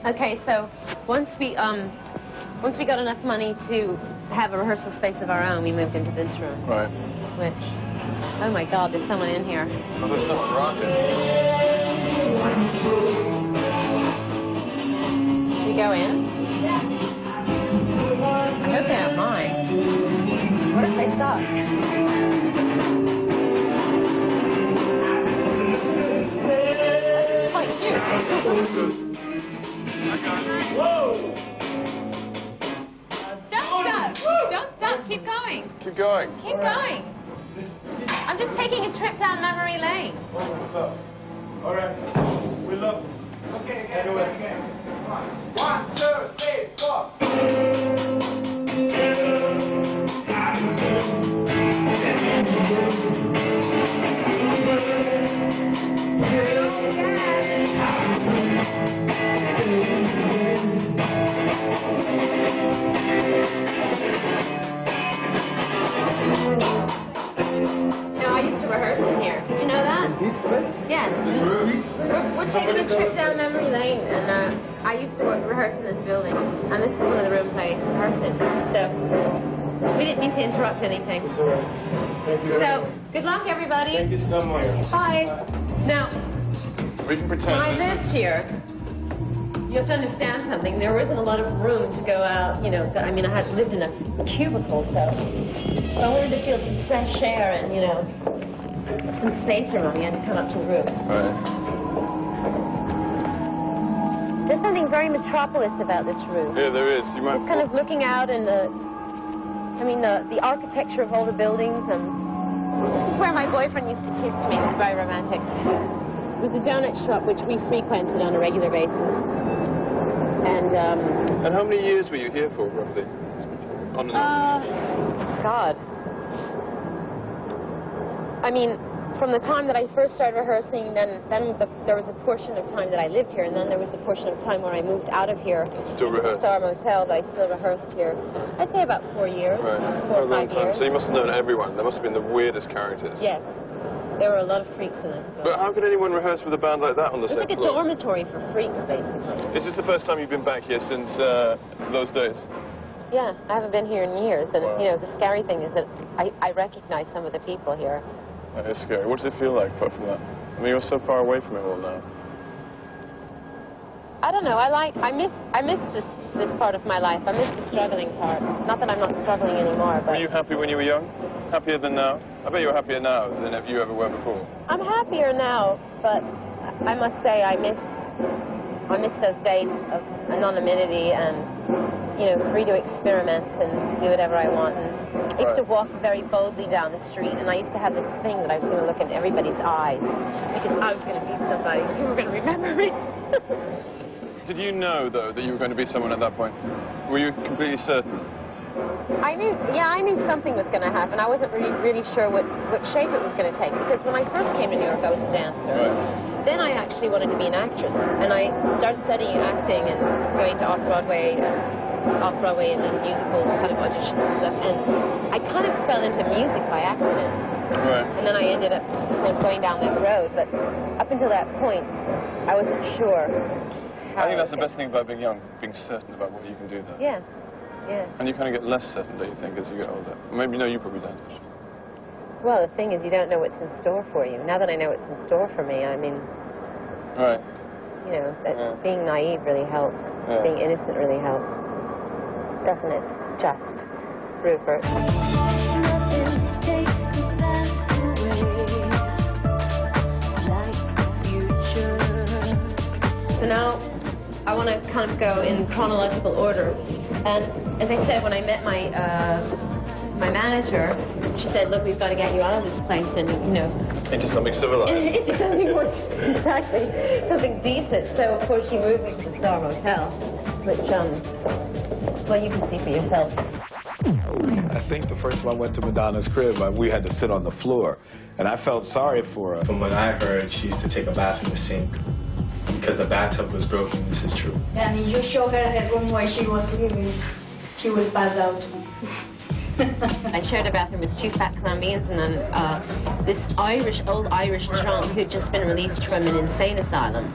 Okay, so once we got enough money to have a rehearsal space of our own, we moved into this room. Right. Which, oh my God, there's someone in here. Oh, there's someone rocking. Should we go in? I hope they don't mind. What if they suck? That's quite cute. Whoa! Don't stop! Don't stop! Keep going! Keep going. Keep going! I'm just taking a trip down memory lane. All right. We love you. Okay, again. 1, 2, 3, 4. No, I used to rehearse in here. Did you know that? This place? Yeah. This room. We're taking a trip down memory lane, and I used to rehearse in this building, and this was one of the rooms I rehearsed in. So we didn't mean to interrupt anything. It's all right. Thank you. So good luck, everybody. Thank you so much. Bye. Now, We can pretend. when I lived here, you have to understand something. There wasn't a lot of room to go out. You know, I mean, I had lived in a cubicle, so I wanted to feel some fresh air and, you know, some space around me. I had to come up to the roof. Right. There's something very metropolis about this roof. Yeah, there is. You might. It's kind of looking out and the architecture of all the buildings, and this is where my boyfriend used to kiss me. It was very romantic. It was a donut shop which we frequented on a regular basis. And how many years were you here for, roughly? On and off? God. I mean, from the time that I first started rehearsing, then there was a portion of time that I lived here, and then there was a portion of time where I moved out of here. Still into the rehearsed. Star Motel, but I still rehearsed here. I'd say about 4 years, Right. 4 or A long 5 time. years. So you must have known everyone. There must have been the weirdest characters. Yes. There were a lot of freaks in this building. But how could anyone rehearse with a band like that on the It's same like a floor? dormitory for freaks, basically. Is this the first time you've been back here since those days? Yeah, I haven't been here in years, and Wow. you know, the scary thing is that I recognize some of the people here. That is scary. What does it feel like, apart from that? I mean, you're so far away from it all now. I don't know. I miss this part of my life. I miss the struggling part. Not that I'm not struggling anymore, but Were you happy when you were young? Happier than now? I bet you're happier now than you ever were before. I'm happier now. But I must say I miss those days of anonymity and, you know, free to experiment and do whatever I want. And I used to walk very boldly down the street, and I used to have this thing that I was going to look in everybody's eyes because I was going to be somebody who were going to remember me. Did you know, though, that you were going to be someone at that point? Were you completely certain? I knew something was going to happen. I wasn't really sure what shape it was going to take, because when I first came to New York, I was a dancer. Right. Then I actually wanted to be an actress, and I started studying acting and going to off-Broadway and then musical kind of audition and stuff, and I kind of fell into music by accident. Right. And then I ended up kind of going down that road, but up until that point, I wasn't sure. I think that's the best thing about being young, being certain about what you can do there. Yeah, yeah. And you kind of get less certain, don't you think, as you get older? Maybe, no, you probably don't, actually. Well, the thing is, you don't know what's in store for you. Now that I know what's in store for me, I mean, Right. you know, that's, Yeah. being naive really helps. Yeah. Being innocent really helps. Doesn't it? Just, Rupert. So now, I want to kind of go in chronological order. And as I said, when I met my manager, she said, look, we've got to get you out of this place and, you know... Into something civilized. into something more... Exactly. Something decent. So, of course, she moved me to the Star Motel, which, well, you can see for yourself. I think the first time I went to Madonna's crib, we had to sit on the floor, and I felt sorry for her. From what I heard, she used to take a bath in the sink because the bathtub was broken. This is true. And you show her the room where she was living, she will pass out. I shared a bathroom with 2 fat Colombians and then this old Irish drunk who'd just been released from an insane asylum.